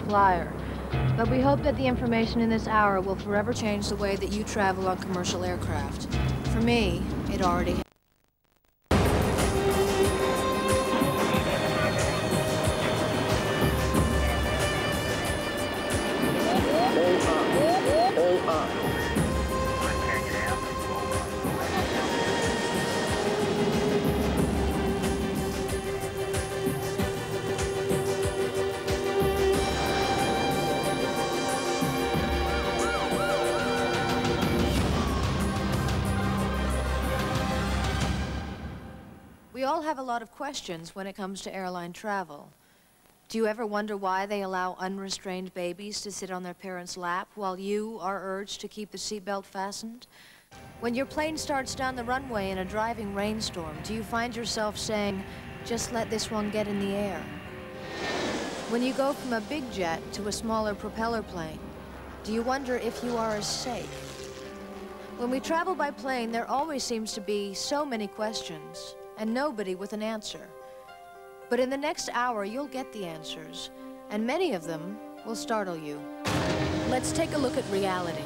flyer. But we hope that the information in this hour will forever change the way that you travel on commercial aircraft. For me, it already has. We all have a lot of questions when it comes to airline travel. Do you ever wonder why they allow unrestrained babies to sit on their parents' lap while you are urged to keep the seatbelt fastened? When your plane starts down the runway in a driving rainstorm, do you find yourself saying, just let this one get in the air? When you go from a big jet to a smaller propeller plane, do you wonder if you are as safe? When we travel by plane, there always seems to be so many questions, and nobody with an answer. But in the next hour, you'll get the answers, and many of them will startle you. Let's take a look at reality.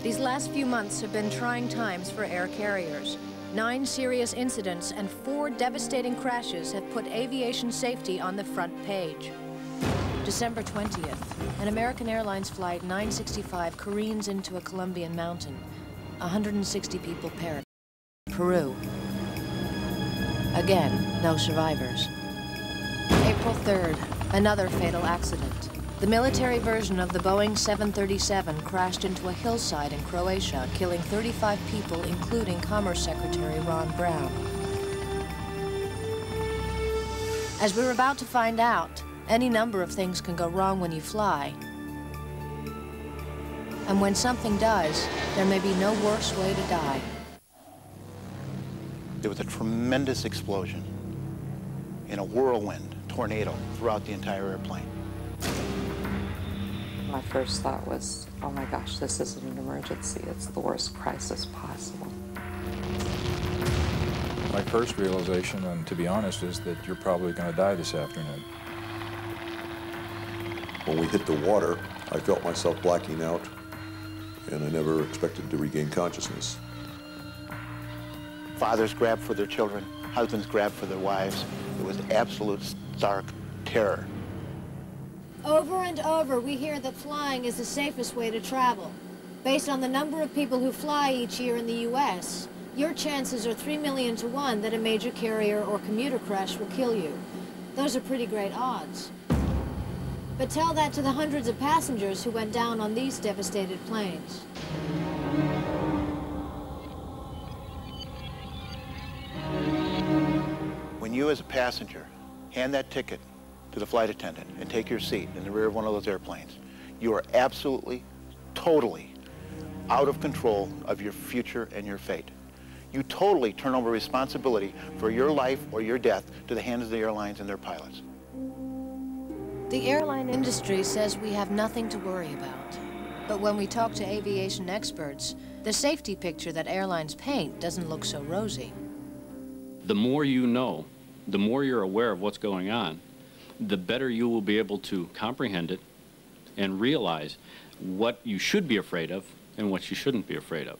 These last few months have been trying times for air carriers. 9 serious incidents and 4 devastating crashes have put aviation safety on the front page. December 20th, an American Airlines flight 965 careens into a Colombian mountain. 160 people perished. Peru. Again, no survivors. April 3rd, another fatal accident. The military version of the Boeing 737 crashed into a hillside in Croatia, killing 35 people, including Commerce Secretary Ron Brown. As we're about to find out, any number of things can go wrong when you fly. And when something does, there may be no worse way to die. There was a tremendous explosion in a whirlwind tornado throughout the entire airplane. My first thought was, oh my gosh, this isn't an emergency. It's the worst crisis possible. My first realization, and to be honest, is that you're probably going to die this afternoon. When we hit the water, I felt myself blacking out, and I never expected to regain consciousness. Fathers grabbed for their children, husbands grabbed for their wives. It was absolute stark terror. Over and over, we hear that flying is the safest way to travel. Based on the number of people who fly each year in the U.S., your chances are 3 million to 1 that a major carrier or commuter crash will kill you. Those are pretty great odds. But tell that to the hundreds of passengers who went down on these devastated planes. When you as a passenger hand that ticket to the flight attendant and take your seat in the rear of one of those airplanes, you are absolutely, totally out of control of your future and your fate. You totally turn over responsibility for your life or your death to the hands of the airlines and their pilots. The airline industry says we have nothing to worry about. But when we talk to aviation experts, the safety picture that airlines paint doesn't look so rosy. The more you know, the more you're aware of what's going on, the better you will be able to comprehend it and realize what you should be afraid of and what you shouldn't be afraid of.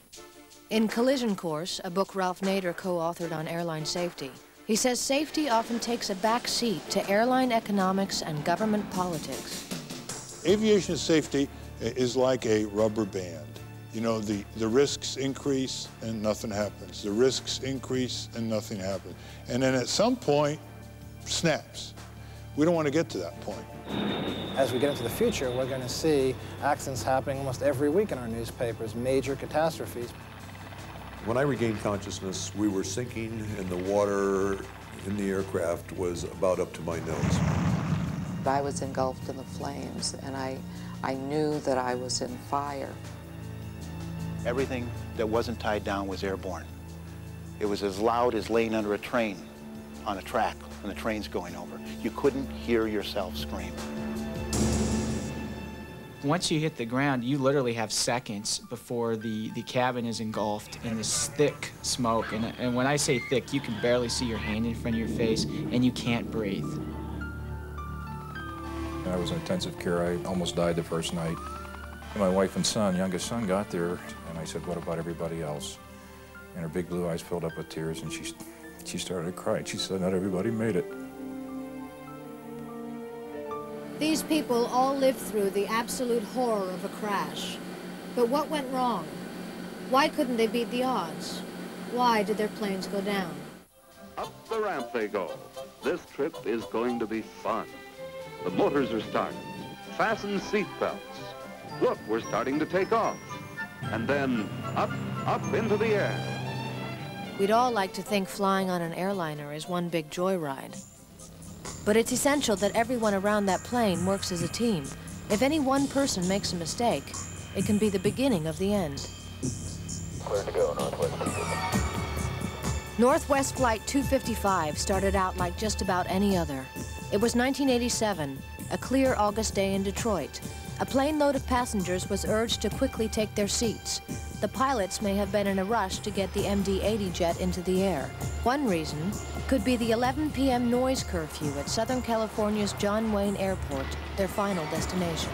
In Collision Course, a book Ralph Nader co-authored on airline safety, he says safety often takes a back seat to airline economics and government politics. Aviation safety is like a rubber band. You know, the risks increase and nothing happens. The risks increase and nothing happens. And then at some point, snaps. We don't want to get to that point. As we get into the future, we're going to see accidents happening almost every week in our newspapers, major catastrophes. When I regained consciousness, we were sinking, and the water in the aircraft was about up to my nose. I was engulfed in the flames, and I knew that I was in fire. Everything that wasn't tied down was airborne. It was as loud as laying under a train on a track when the train's going over. You couldn't hear yourself scream. Once you hit the ground, you literally have seconds before the cabin is engulfed in this thick smoke. And when I say thick, you can barely see your hand in front of your face, and you can't breathe. And I was in intensive care. I almost died the first night. And my wife and son, youngest son, got there, and I said, what about everybody else? And her big blue eyes filled up with tears, and she started to cry. She said, not everybody made it. These people all lived through the absolute horror of a crash. But what went wrong? Why couldn't they beat the odds? Why did their planes go down? Up the ramp they go. This trip is going to be fun. The motors are started. Fasten seat belts. Look, we're starting to take off. And then up, up into the air. We'd all like to think flying on an airliner is one big joyride. But it's essential that everyone around that plane works as a team. If any one person makes a mistake, it can be the beginning of the end. Clear to go, Northwest. Northwest Flight 255 started out like just about any other. It was 1987, a clear August day in Detroit. A plane load of passengers was urged to quickly take their seats. The pilots may have been in a rush to get the MD-80 jet into the air. One reason could be the 11 p.m. noise curfew at Southern California's John Wayne Airport, their final destination.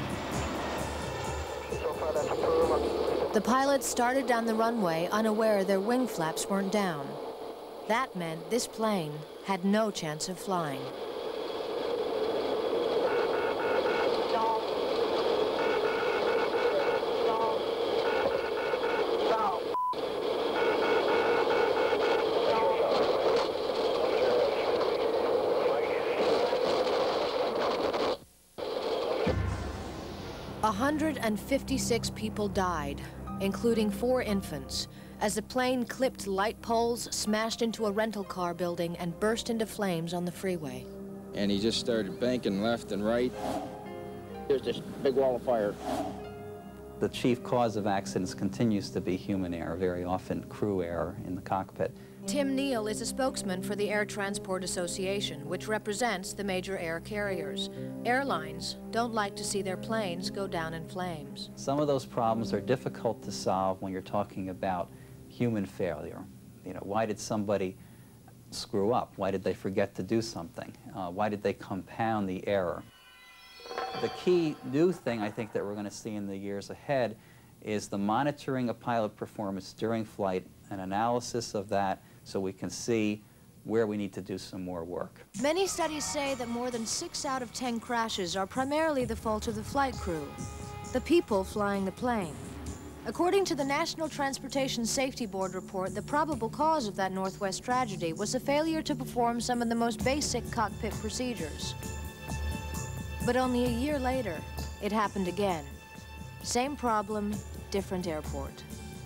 The pilots started down the runway unaware their wing flaps weren't down. That meant this plane had no chance of flying. Down. 156 people died, including 4 infants, as the plane clipped light poles, smashed into a rental car building, and burst into flames on the freeway. And he just started banking left and right. There's this big wall of fire. The chief cause of accidents continues to be human error, very often crew error in the cockpit. Tim Neal is a spokesman for the Air Transport Association, which represents the major air carriers. Airlines don't like to see their planes go down in flames. Some of those problems are difficult to solve when you're talking about human failure. You know, why did somebody screw up? Why did they forget to do something? Why did they compound the error? The key new thing I think that we're going to see in the years ahead is the monitoring of pilot performance during flight, an analysis of that so we can see where we need to do some more work. Many studies say that more than 6 out of 10 crashes are primarily the fault of the flight crew, the people flying the plane. According to the National Transportation Safety Board report, the probable cause of that Northwest tragedy was a failure to perform some of the most basic cockpit procedures. But only a year later, it happened again. Same problem, different airport.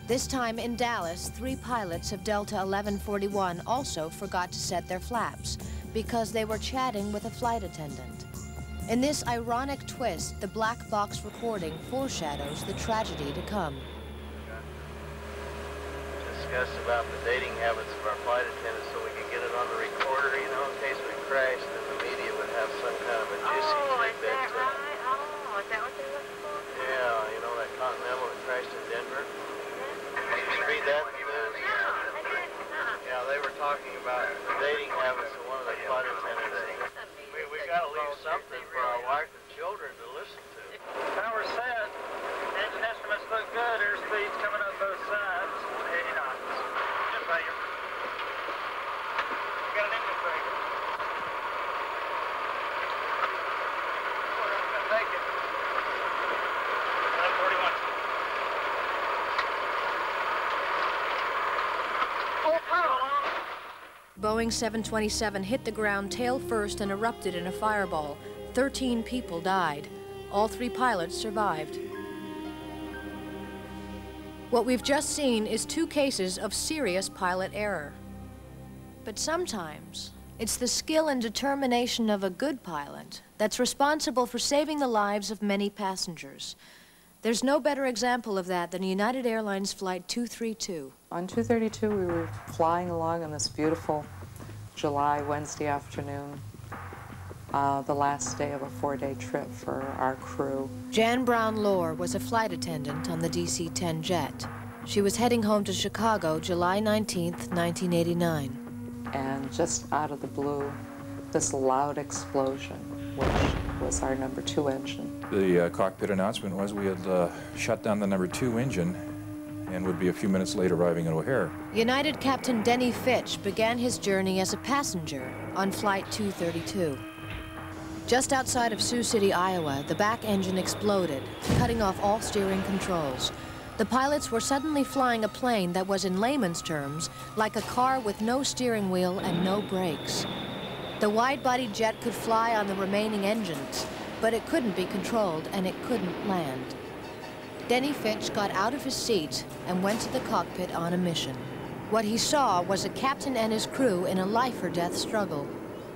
This time in Dallas, 3 pilots of Delta 1141 also forgot to set their flaps because they were chatting with a flight attendant. In this ironic twist, the black box recording foreshadows the tragedy to come. Discuss about the dating habits of our flight attendants so we can get it on the recorder, you know, in case we crashed and the media would have some kind of a juicy tidbit. Is that what they're looking for? Yeah, you know that Continental that crashed in Denver? Did you read that? Yeah, they were talking about the dating habits of one of the flight attendants. We got to leave something for our wife and children to listen to. Power set. Engine instruments look good. Airspeed's coming up both sides. 80 knots. Engine failure. We got an engine failure. We're going to take it. 941. Full power. Boeing 727 hit the ground tail first and erupted in a fireball. 13 people died. All 3 pilots survived. What we've just seen is 2 cases of serious pilot error. But sometimes, it's the skill and determination of a good pilot that's responsible for saving the lives of many passengers. There's no better example of that than United Airlines Flight 232. On 232, we were flying along on this beautiful July Wednesday afternoon, the last day of a 4-day trip for our crew. Jan Brown-Lohr was a flight attendant on the DC-10 jet. She was heading home to Chicago July 19th, 1989. And just out of the blue, this loud explosion, which was our number 2 engine. The cockpit announcement was we had shut down the number 2 engine and would be a few minutes late arriving at O'Hare. United Captain Denny Fitch began his journey as a passenger on Flight 232. Just outside of Sioux City, Iowa, the back engine exploded, cutting off all steering controls. The pilots were suddenly flying a plane that was, in layman's terms, like a car with no steering wheel and no brakes. The wide-body jet could fly on the remaining engines, but it couldn't be controlled and it couldn't land. Denny Fitch got out of his seat and went to the cockpit on a mission. What he saw was a captain and his crew in a life-or-death struggle.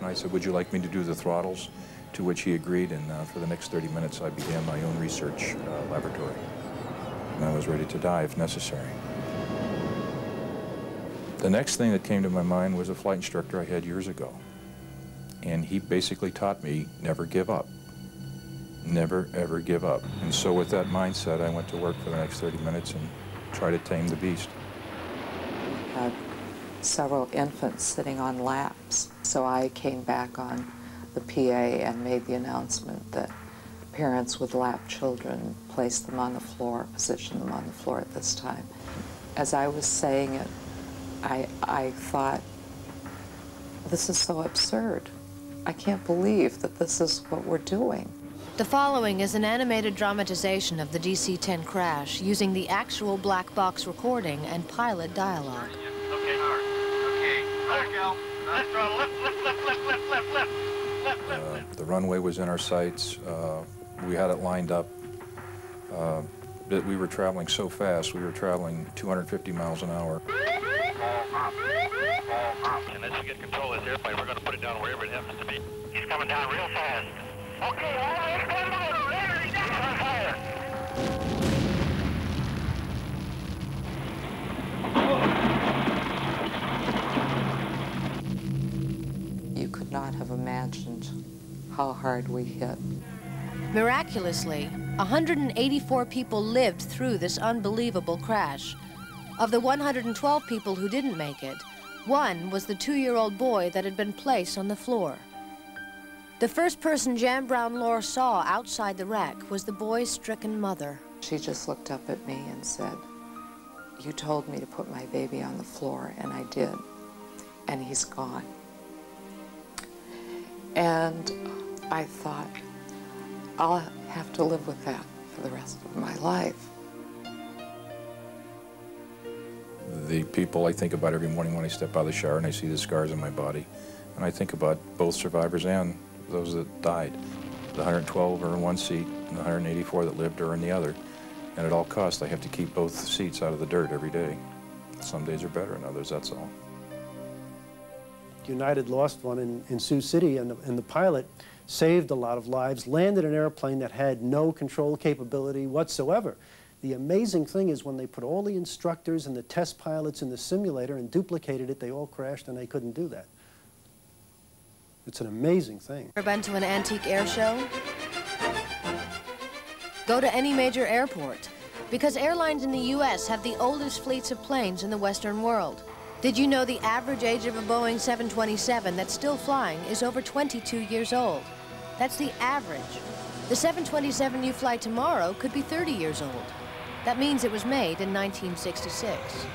I said, would you like me to do the throttles? To which he agreed, and for the next 30 minutes I began my own research laboratory. And I was ready to die if necessary. The next thing that came to my mind was a flight instructor I had years ago. And he basically taught me, never give up. Never, ever give up. And so with that mindset, I went to work for the next 30 minutes and tried to tame the beast. We had several infants sitting on laps, so I came back on the PA and made the announcement that parents with lap children place them on the floor, position them on the floor at this time. As I was saying it, I thought, this is so absurd. I can't believe that this is what we're doing. The following is an animated dramatization of the DC-10 crash using the actual black box recording and pilot dialogue. Okay, hard. Okay, there you go. Let's throw lift. The runway was in our sights. We had it lined up. That we were traveling so fast. We were traveling 250 miles an hour. And as you get control of this airplane, we're going to put it down wherever it happens to be. He's coming down real fast. Okay, all right, let's go. He's on fire. You could not have imagined how hard we hit. Miraculously, 184 people lived through this unbelievable crash. Of the 112 people who didn't make it, one was the 2-year-old boy that had been placed on the floor. The first person Jan Brown-Lore saw outside the wreck was the boy's stricken mother. She just looked up at me and said, "You told me to put my baby on the floor, and I did, and he's gone." And I thought, I'll have to live with that for the rest of my life. The people I think about every morning when I step out of the shower and I see the scars on my body. And I think about both survivors and those that died. The 112 are in one seat, and the 184 that lived are in the other. And at all costs, I have to keep both seats out of the dirt every day. Some days are better than others, that's all. United lost one in Sioux City, and the pilot saved a lot of lives, landed an airplane that had no control capability whatsoever. The amazing thing is when they put all the instructors and the test pilots in the simulator and duplicated it, they all crashed and they couldn't do that. It's an amazing thing. Ever been to an antique air show? Go to any major airport, because airlines in the U.S. have the oldest fleets of planes in the Western world. Did you know the average age of a Boeing 727 that's still flying is over 22 years old? That's the average. The 727 you fly tomorrow could be 30 years old. That means it was made in 1966.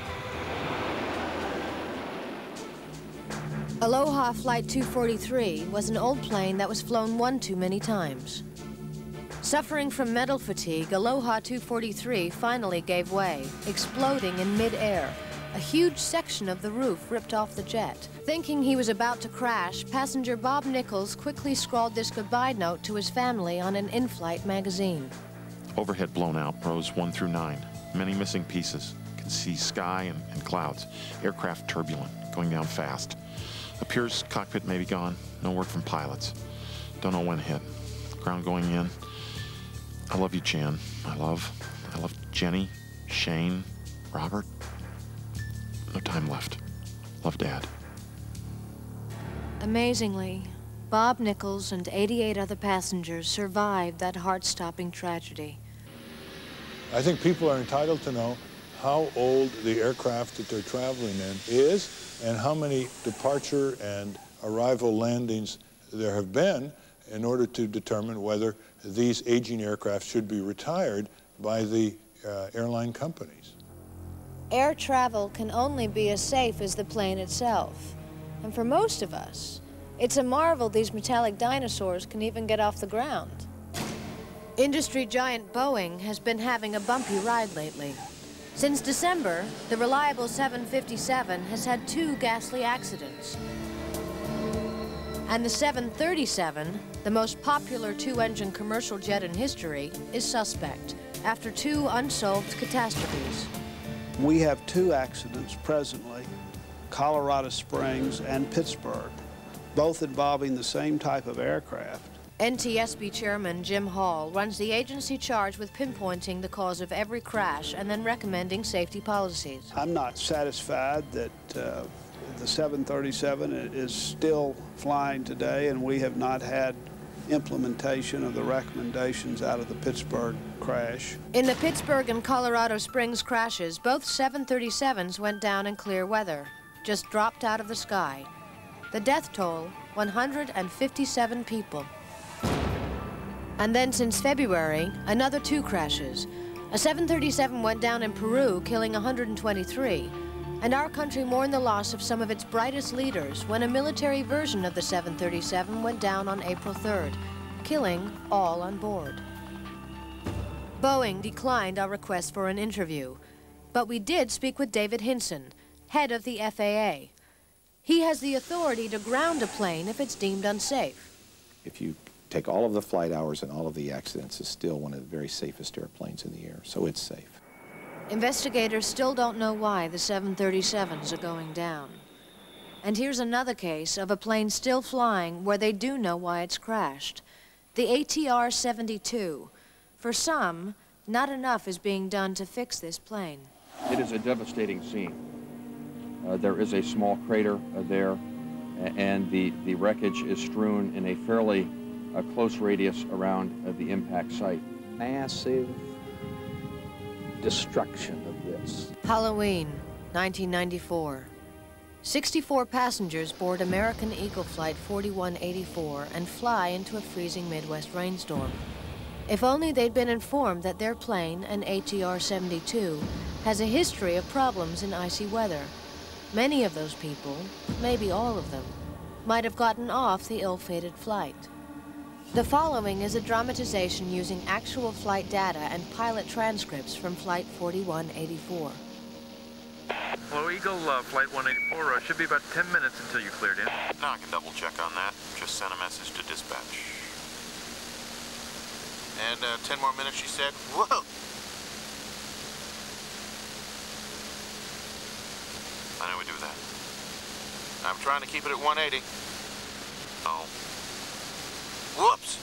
Aloha Flight 243 was an old plane that was flown one too many times. Suffering from metal fatigue, Aloha 243 finally gave way, exploding in mid-air. A huge section of the roof ripped off the jet. Thinking he was about to crash, passenger Bob Nichols quickly scrawled this goodbye note to his family on an in-flight magazine. Overhead blown out, rows 1 through 9. Many missing pieces. Can see sky and clouds. Aircraft turbulent, going down fast. Appears cockpit may be gone. No word from pilots. Don't know when hit. Ground going in. I love you, Jan. I love Jenny, Shane, Robert. No time left. Love, Dad. Amazingly, Bob Nichols and 88 other passengers survived that heart-stopping tragedy. I think people are entitled to know how old the aircraft that they're traveling in is and how many departure and arrival landings there have been, in order to determine whether these aging aircraft should be retired by the airline companies. Air travel can only be as safe as the plane itself. And for most of us, it's a marvel these metallic dinosaurs can even get off the ground. Industry giant Boeing has been having a bumpy ride lately. Since December, the reliable 757 has had 2 ghastly accidents. And the 737, the most popular 2-engine commercial jet in history, is suspect after 2 unsolved catastrophes. We have 2 accidents presently, Colorado Springs and Pittsburgh, both involving the same type of aircraft. NTSB Chairman Jim Hall runs the agency charged with pinpointing the cause of every crash and then recommending safety policies. I'm not satisfied that the 737 is still flying today, and we have not had implementation of the recommendations out of the Pittsburgh crash. In the Pittsburgh and Colorado Springs crashes, both 737s went down in clear weather, just dropped out of the sky. The death toll, 157 people. And then since February, another 2 crashes. A 737 went down in Peru, killing 123. And our country mourned the loss of some of its brightest leaders when a military version of the 737 went down on April 3rd, killing all on board. Boeing declined our request for an interview, but we did speak with David Hinson, head of the FAA. He has the authority to ground a plane if it's deemed unsafe. If you take all of the flight hours and all of the accidents, it's still one of the very safest airplanes in the air, so it's safe. Investigators still don't know why the 737s are going down. And here's another case of a plane still flying where they do know why it's crashed. The ATR-72. For some, not enough is being done to fix this plane. It is a devastating scene. There is a small crater there, and the wreckage is strewn in a fairly close radius around the impact site. Massive destruction of this. Halloween, 1994. 64 passengers board American Eagle Flight 4184 and fly into a freezing Midwest rainstorm. If only they'd been informed that their plane, an ATR-72, has a history of problems in icy weather. Many of those people, maybe all of them, might have gotten off the ill-fated flight. The following is a dramatization using actual flight data and pilot transcripts from Flight 4184. Hello, Eagle, Flight 184. Should be about 10 minutes until you cleared in. No, I can double check on that. Just sent a message to dispatch. And 10 more minutes, she said. Whoa! I know we do that. I'm trying to keep it at 180. Oh. Whoops!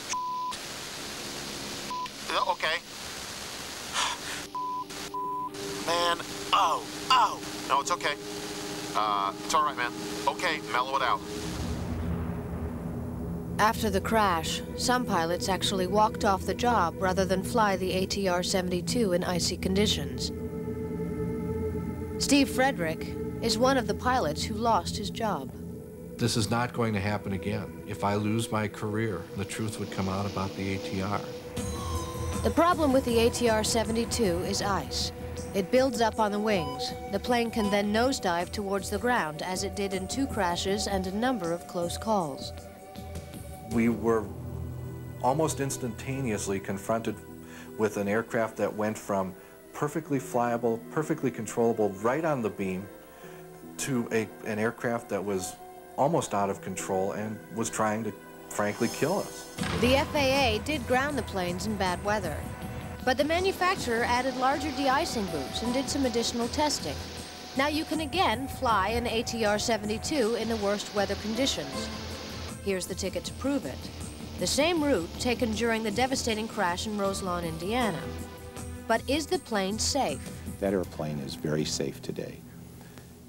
Okay. Man, oh! No, it's okay. It's all right, man. Okay, mellow it out. After the crash, some pilots actually walked off the job rather than fly the ATR-72 in icy conditions. Steve Frederick is one of the pilots who lost his job. This is not going to happen again. If I lose my career, the truth would come out about the ATR. The problem with the ATR-72 is ice. It builds up on the wings. The plane can then nosedive towards the ground, as it did in 2 crashes and a number of close calls. We were almost instantaneously confronted with an aircraft that went from perfectly flyable, perfectly controllable, right on the beam, to an aircraft that was almost out of control and was trying to, frankly, kill us. The FAA did ground the planes in bad weather, but the manufacturer added larger de-icing boots and did some additional testing. Now you can again fly an ATR-72 in the worst weather conditions. Here's the ticket to prove it. The same route taken during the devastating crash in Roselawn, Indiana. But is the plane safe? That airplane is very safe today.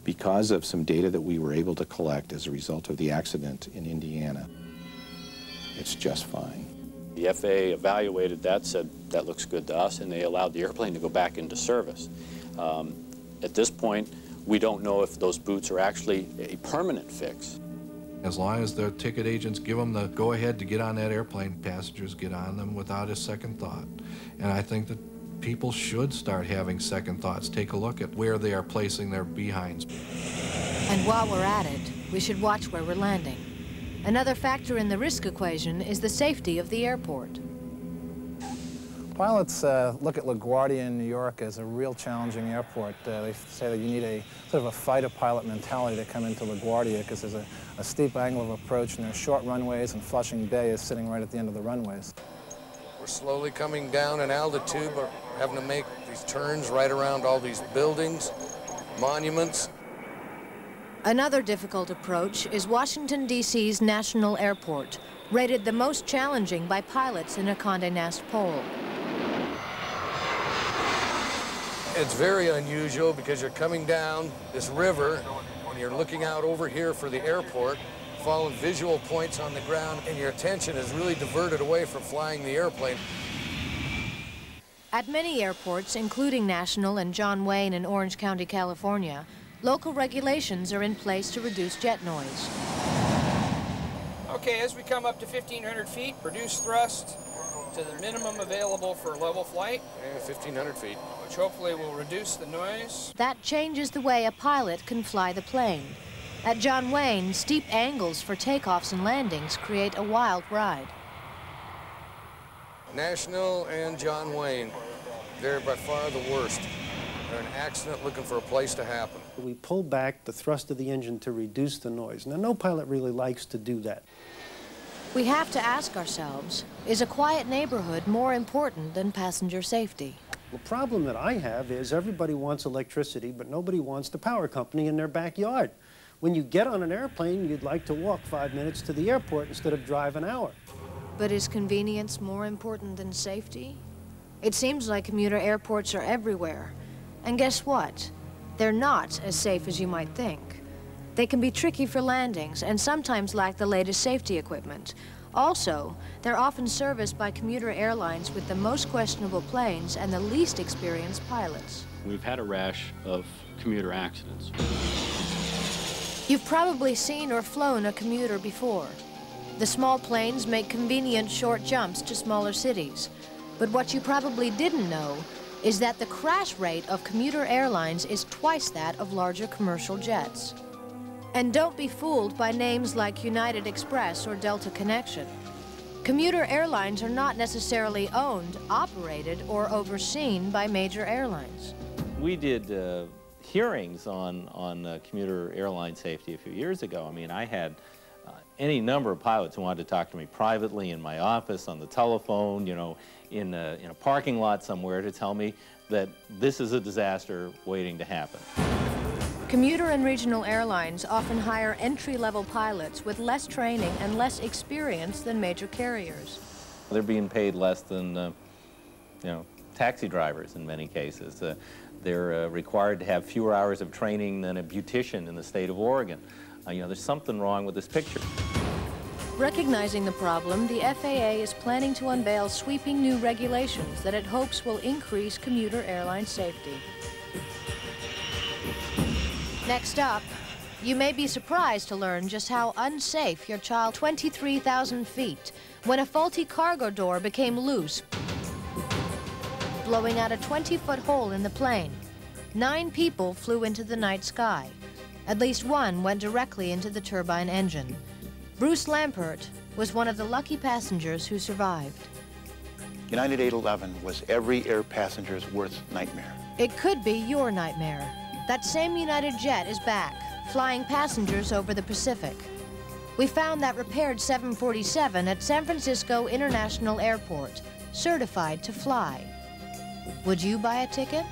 Because of some data that we were able to collect as a result of the accident in Indiana, it's just fine. The FAA evaluated that, said that looks good to us, and they allowed the airplane to go back into service. At this point, we don't know if those boots are actually a permanent fix. As long as the ticket agents give them the go-ahead to get on that airplane, passengers get on them without a second thought. And I think that people should start having second thoughts. Take a look at where they are placing their behinds. And while we're at it, we should watch where we're landing. Another factor in the risk equation is the safety of the airport. Pilots look at LaGuardia in New York as a real challenging airport. They say that you need a sort of a fighter pilot mentality to come into LaGuardia because there's a steep angle of approach and there are short runways, and Flushing Bay is sitting right at the end of the runways. We're slowly coming down in altitude, but having to make these turns right around all these buildings, monuments. Another difficult approach is Washington, D.C.'s National Airport, rated the most challenging by pilots in a Condé Nast poll. It's very unusual because you're coming down this river and you're looking out over here for the airport, following visual points on the ground, and your attention is really diverted away from flying the airplane. At many airports, including National and John Wayne in Orange County, California, local regulations are in place to reduce jet noise. Okay, as we come up to 1,500 feet, reduce thrust to the minimum available for level flight. 1,500 feet. Which hopefully will reduce the noise. That changes the way a pilot can fly the plane. At John Wayne, steep angles for takeoffs and landings create a wild ride. National and John Wayne, they're by far the worst. They're an accident looking for a place to happen. We pull back the thrust of the engine to reduce the noise. Now, no pilot really likes to do that. We have to ask ourselves, is a quiet neighborhood more important than passenger safety? The problem that I have is everybody wants electricity, but nobody wants the power company in their backyard. When you get on an airplane, you'd like to walk 5 minutes to the airport instead of drive an hour. But is convenience more important than safety? It seems like commuter airports are everywhere. And guess what? They're not as safe as you might think. They can be tricky for landings and sometimes lack the latest safety equipment. Also, they're often serviced by commuter airlines with the most questionable planes and the least experienced pilots. We've had a rash of commuter accidents. You've probably seen or flown a commuter before. The small planes make convenient short jumps to smaller cities. But what you probably didn't know is that the crash rate of commuter airlines is twice that of larger commercial jets. And don't be fooled by names like United Express or Delta Connection. Commuter airlines are not necessarily owned, operated, or overseen by major airlines. We did hearings on commuter airline safety a few years ago. I mean, I had any number of pilots who wanted to talk to me privately in my office, on the telephone, you know, in a parking lot somewhere to tell me that this is a disaster waiting to happen. Commuter and regional airlines often hire entry-level pilots with less training and less experience than major carriers. They're being paid less than, you know, taxi drivers in many cases. They're required to have fewer hours of training than a beautician in the state of Oregon. You know, there's something wrong with this picture. Recognizing the problem, the FAA is planning to unveil sweeping new regulations that it hopes will increase commuter airline safety. Next up, you may be surprised to learn just how unsafe your child 23,000 feet when a faulty cargo door became loose, blowing out a 20-foot hole in the plane. 9 people flew into the night sky. At least one went directly into the turbine engine. Bruce Lampert was one of the lucky passengers who survived. United 811 was every air passenger's worst nightmare. It could be your nightmare. That same United jet is back, flying passengers over the Pacific. We found that repaired 747 at San Francisco International Airport, certified to fly. Would you buy a ticket?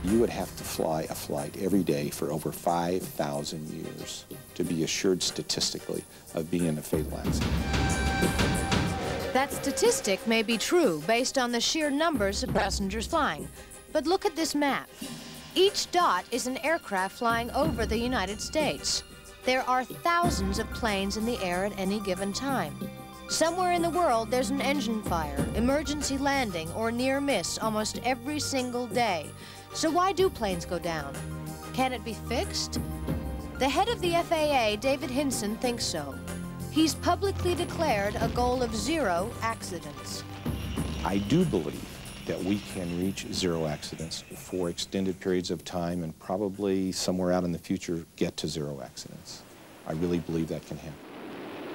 You would have to fly a flight every day for over 5,000 years to be assured statistically of being in a fatal accident. That statistic may be true based on the sheer numbers of passengers flying. But look at this map. Each dot is an aircraft flying over the United States. There are thousands of planes in the air at any given time. Somewhere in the world, there's an engine fire, emergency landing, or near miss almost every single day. So why do planes go down? Can it be fixed? The head of the FAA, David Hinson, thinks so. He's publicly declared a goal of 0 accidents. I do believe that we can reach 0 accidents for extended periods of time and probably somewhere out in the future get to 0 accidents. I really believe that can happen.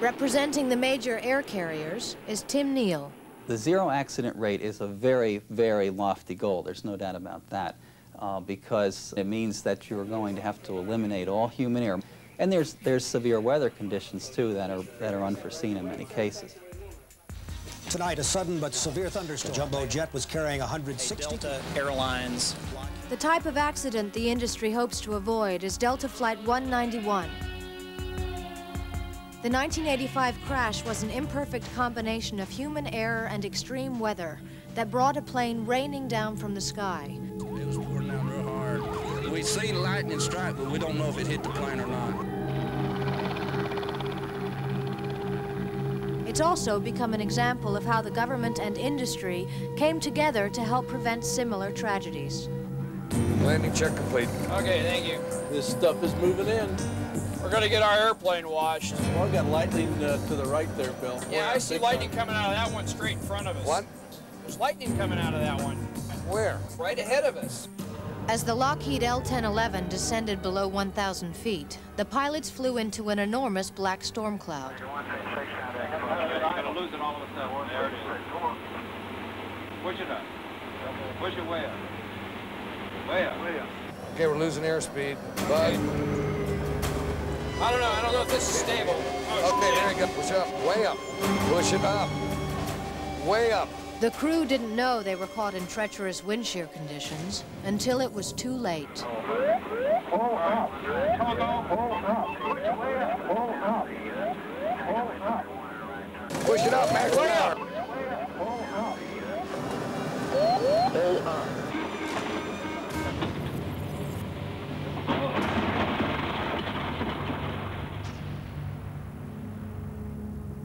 Representing the major air carriers is Tim Neal. The 0 accident rate is a very, very lofty goal. There's no doubt about that, because it means that you're going to have to eliminate all human error. And there's severe weather conditions, too, that are unforeseen in many cases. Tonight, a sudden but severe thunderstorm. The jumbo jet was carrying 160 Delta Airlines. The type of accident the industry hopes to avoid is Delta Flight 191. The 1985 crash was an imperfect combination of human error and extreme weather that brought a plane raining down from the sky. It was pouring down real hard. We seen lightning strike, but we don't know if it hit the plane or not. It's also become an example of how the government and industry came together to help prevent similar tragedies. Landing check complete. Okay, thank you. This stuff is moving in. We're going to get our airplane washed. Well, I've got lightning to the right there, Bill. Yeah, I see lightning coming out of that one straight in front of us. What? There's lightning coming out of that one. Where? Right ahead of us. As the Lockheed L-1011 descended below 1,000 feet, the pilots flew into an enormous black storm cloud. I'm going to lose it all of a sudden. There it is. Push it up. Push it way up. Way up. Way up. Okay, we're losing airspeed. Bud. I don't know if this is stable. Oh, okay, there you go. Push up. Way up. Push it up. Way up. The crew didn't know they were caught in treacherous wind shear conditions until it was too late. Push it up, Max. Way up.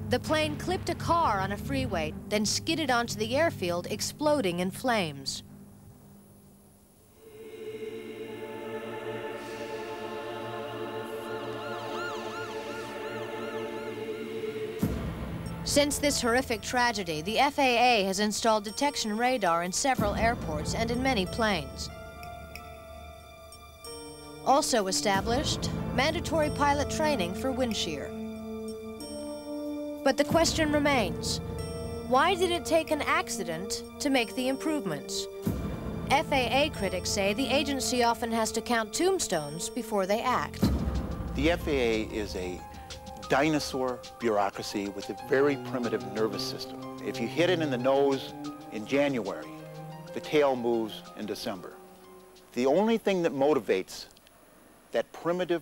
The plane clipped a car on a freeway, then skidded onto the airfield, exploding in flames. Since this horrific tragedy, the FAA has installed detection radar in several airports and in many planes. Also established, mandatory pilot training for wind shear. But the question remains, why did it take an accident to make the improvements? FAA critics say the agency often has to count tombstones before they act. The FAA is a dinosaur bureaucracy with a very primitive nervous system. If you hit it in the nose in January, the tail moves in December. The only thing that motivates that primitive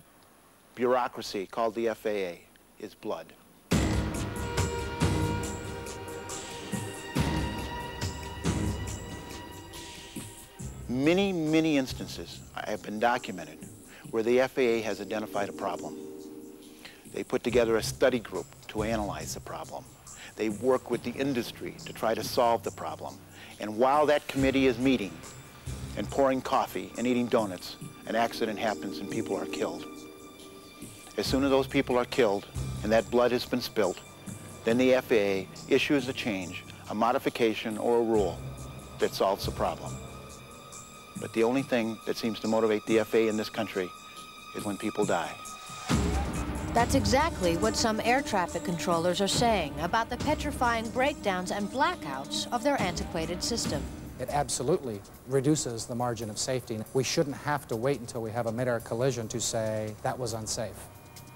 bureaucracy called the FAA is blood. Many, many instances have been documented where the FAA has identified a problem. They put together a study group to analyze the problem. They work with the industry to try to solve the problem. And while that committee is meeting and pouring coffee and eating donuts, an accident happens and people are killed. As soon as those people are killed and that blood has been spilled, then the FAA issues a change, a modification or a rule that solves the problem. But the only thing that seems to motivate the FAA in this country is when people die. That's exactly what some air traffic controllers are saying about the petrifying breakdowns and blackouts of their antiquated system. It absolutely reduces the margin of safety. We shouldn't have to wait until we have a mid-air collision to say that was unsafe.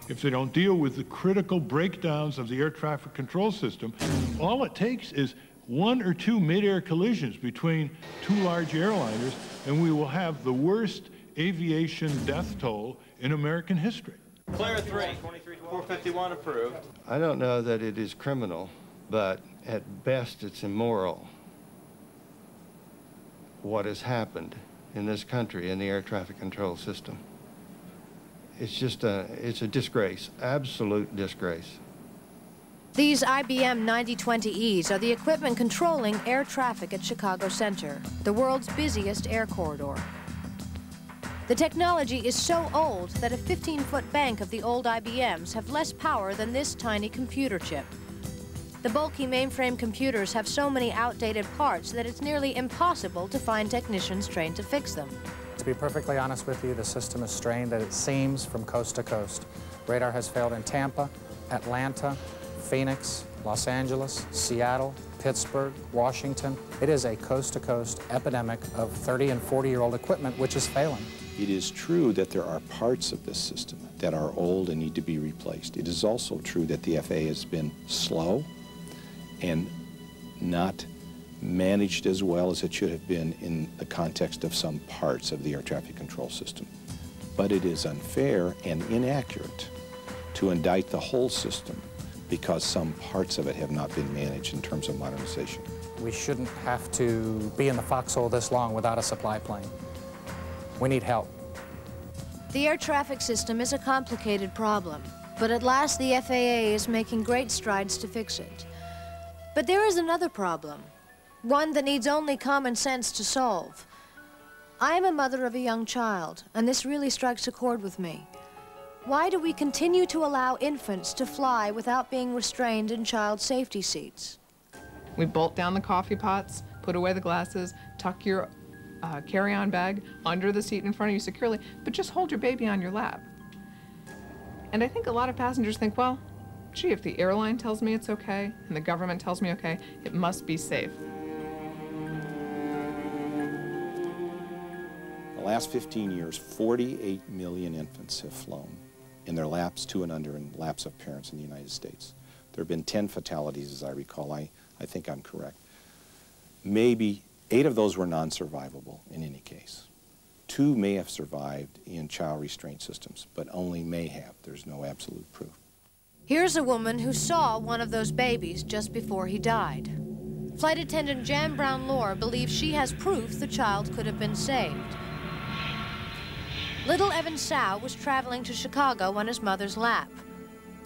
If they don't deal with the critical breakdowns of the air traffic control system, all it takes is 1 or 2 mid-air collisions between 2 large airliners, and we will have the worst aviation death toll in American history. Clear 3, 451 approved. I don't know that it is criminal, but at best it's immoral what has happened in this country in the air traffic control system. It's just it's a disgrace, absolute disgrace. These IBM 9020Es are the equipment controlling air traffic at Chicago Center, the world's busiest air corridor. The technology is so old that a 15-foot bank of the old IBMs have less power than this tiny computer chip. The bulky mainframe computers have so many outdated parts that it's nearly impossible to find technicians trained to fix them. To be perfectly honest with you, the system is strained that it seems from coast to coast. Radar has failed in Tampa, Atlanta, Phoenix, Los Angeles, Seattle, Pittsburgh, Washington. It is a coast-to-coast epidemic of 30 and 40-year-old equipment which is failing. It is true that there are parts of this system that are old and need to be replaced. It is also true that the FAA has been slow and not managed as well as it should have been in the context of some parts of the air traffic control system. But it is unfair and inaccurate to indict the whole system because some parts of it have not been managed in terms of modernization. We shouldn't have to be in the foxhole this long without a supply plane. We need help. The air traffic system is a complicated problem, but at last the FAA is making great strides to fix it. But there is another problem, one that needs only common sense to solve. I am a mother of a young child, and this really strikes a chord with me. Why do we continue to allow infants to fly without being restrained in child safety seats? We bolt down the coffee pots, put away the glasses, tuck your carry-on bag under the seat in front of you securely, but just hold your baby on your lap. And I think a lot of passengers think, well, gee, if the airline tells me it's okay and the government tells me okay, it must be safe. The last 15 years, 48 million infants have flown in their laps, to and under, in laps of parents in the United States. There have been 10 fatalities, as I recall. I think I'm correct. Maybe 8 of those were non-survivable in any case. 2 may have survived in child restraint systems, but only may have. There's no absolute proof. Here's a woman who saw one of those babies just before he died. Flight attendant Jan Brown-Lohr believes she has proof the child could have been saved. Little Evan Sow was traveling to Chicago on his mother's lap.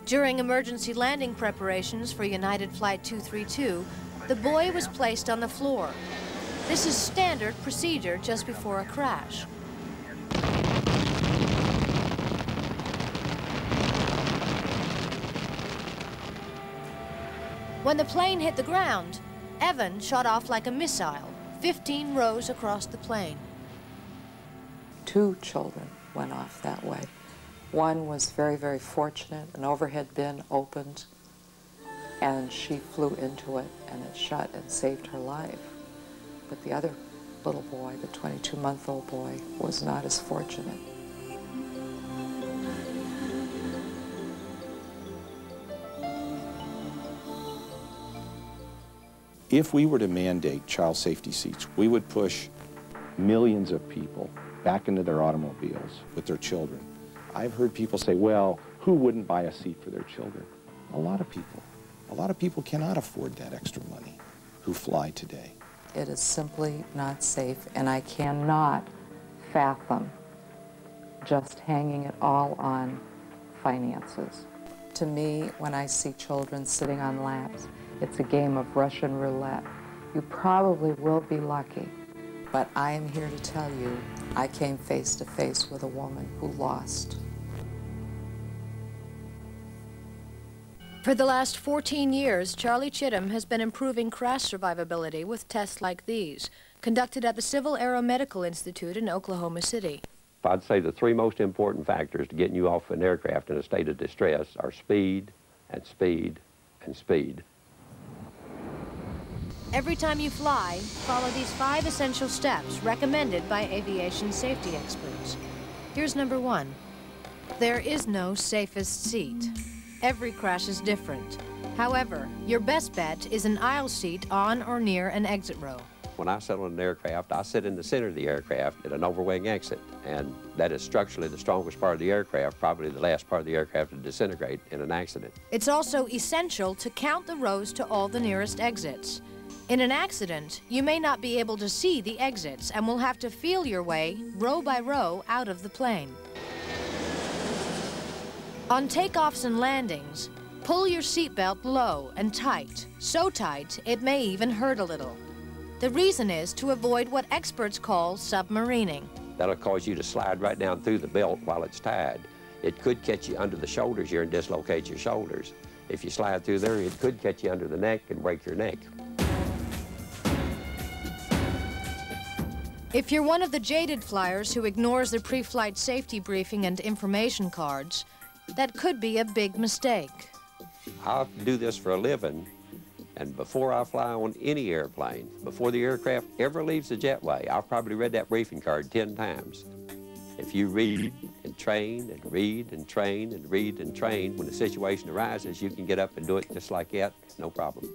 During emergency landing preparations for United Flight 232, the boy was placed on the floor. This is standard procedure just before a crash. When the plane hit the ground, Evan shot off like a missile, 15 rows across the plane. 2 children went off that way. One was very, very fortunate. An overhead bin opened, and she flew into it, and it shut and saved her life. But the other little boy, the 22-month-old boy, was not as fortunate. If we were to mandate child safety seats, we would push millions of people back into their automobiles with their children. I've heard people say, well, who wouldn't buy a seat for their children? A lot of people. A lot of people cannot afford that extra money who fly today. It is simply not safe, and I cannot fathom just hanging it all on finances. To me, when I see children sitting on laps, it's a game of Russian roulette. You probably will be lucky, but I am here to tell you, I came face to face with a woman who lost. For the last 14 years, Charlie Chittum has been improving crash survivability with tests like these, conducted at the Civil Aeromedical Institute in Oklahoma City. I'd say the 3 most important factors to getting you off an aircraft in a state of distress are speed, and speed, and speed. Every time you fly, follow these 5 essential steps recommended by aviation safety experts. Here's number 1. There is no safest seat. Every crash is different. However, your best bet is an aisle seat on or near an exit row. When I sit on an aircraft, I sit in the center of the aircraft at an overwing exit, and that is structurally the strongest part of the aircraft, probably the last part of the aircraft to disintegrate in an accident. It's also essential to count the rows to all the nearest exits. In an accident, you may not be able to see the exits and will have to feel your way, row by row, out of the plane. On takeoffs and landings, Pull your seatbelt low and tight, so tight it may even hurt a little. The reason is to avoid what experts call submarining. That'll cause you to slide right down through the belt while it's tied. It could catch you under the shoulders here and dislocate your shoulders. If you slide through there, it could catch you under the neck and break your neck. If you're one of the jaded flyers who ignores the pre-flight safety briefing and information cards, that could be a big mistake. I do this for a living, and before I fly on any airplane, before the aircraft ever leaves the jetway, I've probably read that briefing card 10 times. If you read and train and read and train and read and train, when the situation arises, you can get up and do it just like that, no problem.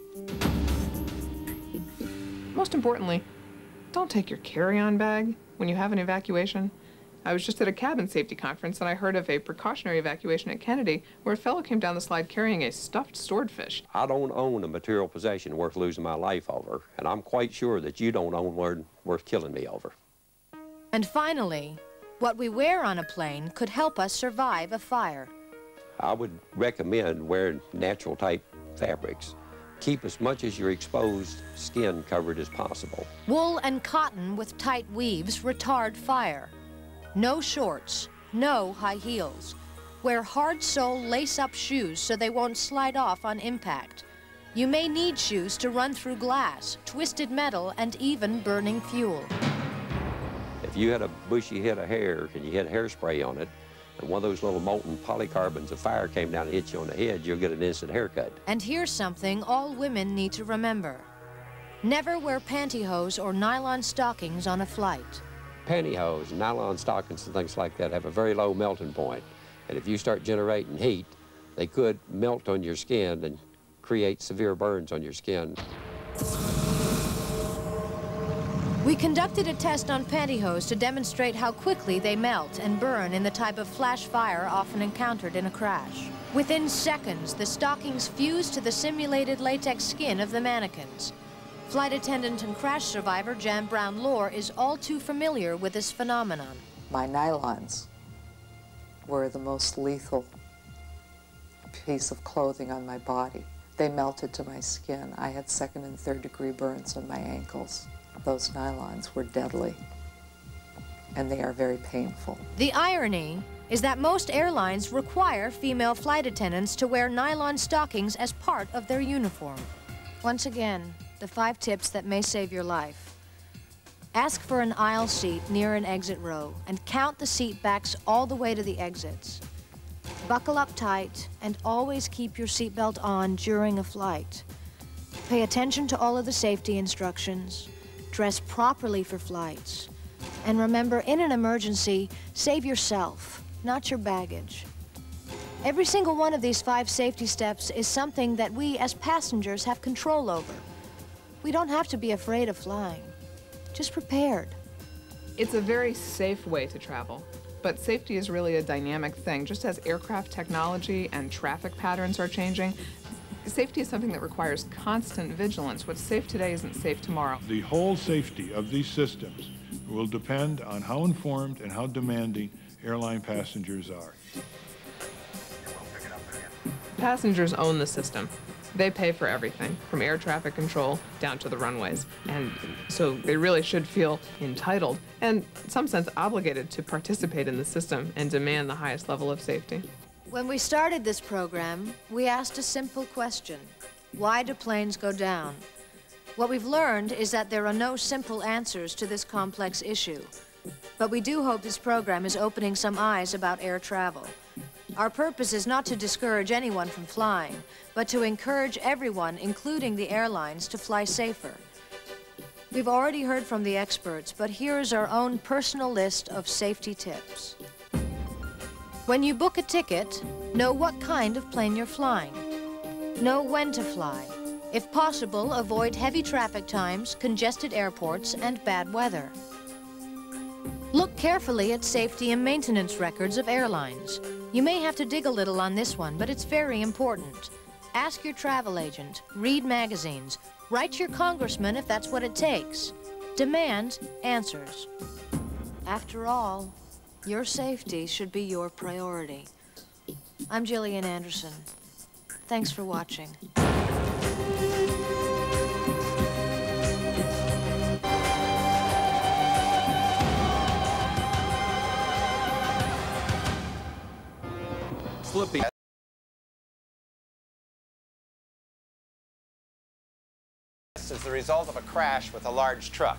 Most importantly, don't take your carry-on bag when you have an evacuation. I was just at a cabin safety conference and I heard of a precautionary evacuation at Kennedy where a fellow came down the slide carrying a stuffed swordfish. I don't own a material possession worth losing my life over, and I'm quite sure that you don't own one worth killing me over. And finally, what we wear on a plane could help us survive a fire. I would recommend wearing natural type fabrics. Keep as much as your exposed skin covered as possible. Wool and cotton with tight weaves retard fire. No shorts, no high heels. Wear hard-sole lace-up shoes so they won't slide off on impact. You may need shoes to run through glass, twisted metal, and even burning fuel. If you had a bushy head of hair and you had hairspray on it, and one of those little molten polycarbons of fire came down and hit you on the head, you'll get an instant haircut. And here's something all women need to remember. Never wear pantyhose or nylon stockings on a flight. Pantyhose, nylon stockings and things like that have a very low melting point. And if you start generating heat, they could melt on your skin and create severe burns on your skin. We conducted a test on pantyhose to demonstrate how quickly they melt and burn in the type of flash fire often encountered in a crash. Within seconds, the stockings fused to the simulated latex skin of the mannequins. Flight attendant and crash survivor Jan Brown-Lohr is all too familiar with this phenomenon. My nylons were the most lethal piece of clothing on my body. They melted to my skin. I had second and third degree burns on my ankles. Those nylons were deadly, and they are very painful. The irony is that most airlines require female flight attendants to wear nylon stockings as part of their uniform. Once again, the 5 tips that may save your life. Ask for an aisle seat near an exit row and count the seat backs all the way to the exits. Buckle up tight and always keep your seatbelt on during a flight. Pay attention to all of the safety instructions. Dress properly for flights. And remember, in an emergency, save yourself, not your baggage. Every single one of these 5 safety steps is something that we as passengers have control over. We don't have to be afraid of flying, just prepared. It's a very safe way to travel, but safety is really a dynamic thing. Just as aircraft technology and traffic patterns are changing, safety is something that requires constant vigilance. What's safe today isn't safe tomorrow. The whole safety of these systems will depend on how informed and how demanding airline passengers are. Passengers own the system. They pay for everything, from air traffic control down to the runways. And so they really should feel entitled and, in some sense, obligated to participate in the system and demand the highest level of safety. When we started this program, we asked a simple question. Why do planes go down? What we've learned is that there are no simple answers to this complex issue. But we do hope this program is opening some eyes about air travel. Our purpose is not to discourage anyone from flying, but to encourage everyone, including the airlines, to fly safer. We've already heard from the experts, but here's our own personal list of safety tips. When you book a ticket, know what kind of plane you're flying. Know when to fly. If possible, avoid heavy traffic times, congested airports, and bad weather. Look carefully at safety and maintenance records of airlines. You may have to dig a little on this one, but it's very important. Ask your travel agent, read magazines, write your congressman if that's what it takes. Demand answers. After all, your safety should be your priority. I'm Gillian Anderson. Thanks for watching. Slippy. Is the result of a crash with a large truck.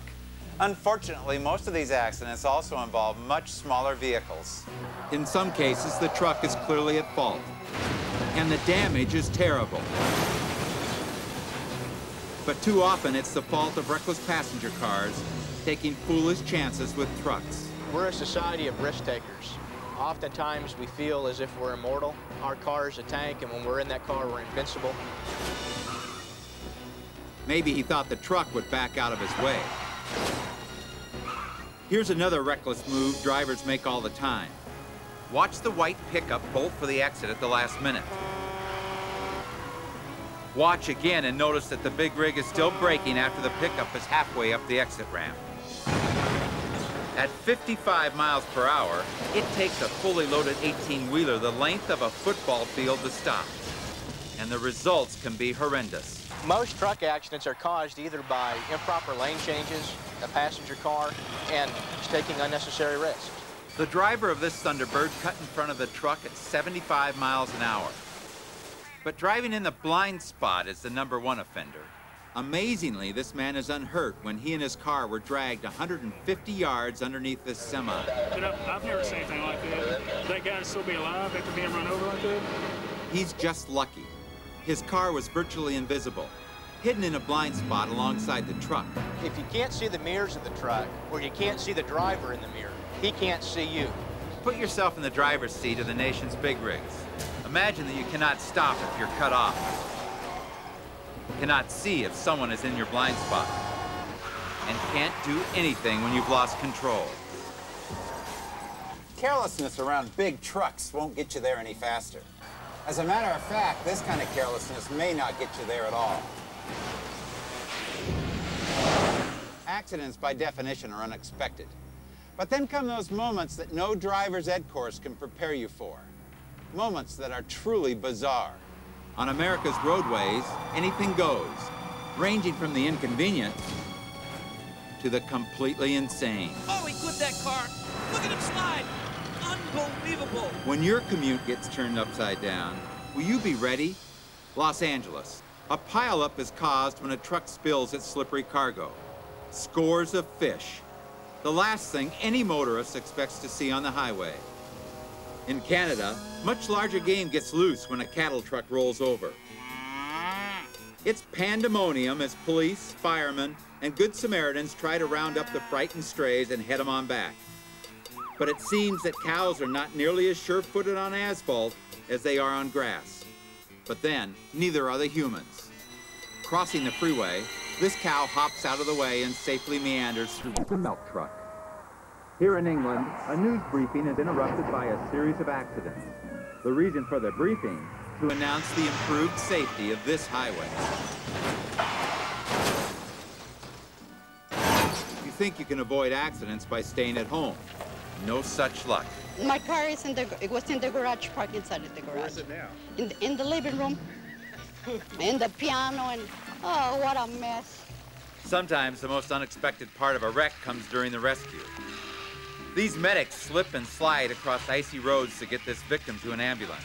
Unfortunately, most of these accidents also involve much smaller vehicles. In some cases, the truck is clearly at fault, and the damage is terrible. But too often, it's the fault of reckless passenger cars taking foolish chances with trucks. We're a society of risk takers. Oftentimes, we feel as if we're immortal. Our car is a tank, and when we're in that car, we're invincible. Maybe he thought the truck would back out of his way. Here's another reckless move drivers make all the time. Watch the white pickup bolt for the exit at the last minute. Watch again and notice that the big rig is still braking after the pickup is halfway up the exit ramp. At 55 miles per hour, it takes a fully loaded 18-wheeler the length of a football field to stop. And the results can be horrendous. Most truck accidents are caused either by improper lane changes, a passenger car, and just taking unnecessary risks. The driver of this Thunderbird cut in front of the truck at 75 miles an hour. But driving in the blind spot is the #1 offender. Amazingly, this man is unhurt when he and his car were dragged 150 yards underneath this semi. But I've never seen anything like that. That guy would still be alive after being run over like that? He's just lucky. His car was virtually invisible, hidden in a blind spot alongside the truck. If you can't see the mirrors of the truck, or you can't see the driver in the mirror, he can't see you. Put yourself in the driver's seat of the nation's big rigs. Imagine that you cannot stop if you're cut off. Cannot see if someone is in your blind spot. And can't do anything when you've lost control. Carelessness around big trucks won't get you there any faster. As a matter of fact, this kind of carelessness may not get you there at all. Accidents, by definition, are unexpected. But then come those moments that no driver's ed course can prepare you for. Moments that are truly bizarre. On America's roadways, anything goes, ranging from the inconvenient to the completely insane. Oh, he clipped that car. Look at him slide. Unbelievable. When your commute gets turned upside down, will you be ready? Los Angeles. A pileup is caused when a truck spills its slippery cargo. Scores of fish. The last thing any motorist expects to see on the highway. In Canada, much larger game gets loose when a cattle truck rolls over. It's pandemonium as police, firemen, and Good Samaritans try to round up the frightened strays and head them on back. But it seems that cows are not nearly as sure-footed on asphalt as they are on grass. But then, neither are the humans. Crossing the freeway, this cow hops out of the way and safely meanders through the milk truck. Here in England, a news briefing is interrupted by a series of accidents. The reason for the briefing, to announce the improved safety of this highway. You think you can avoid accidents by staying at home. No such luck. My car is it was in the garage, parked inside of the garage. Where is it now? In the living room, in the piano, and oh, what a mess. Sometimes the most unexpected part of a wreck comes during the rescue. These medics slip and slide across icy roads to get this victim to an ambulance.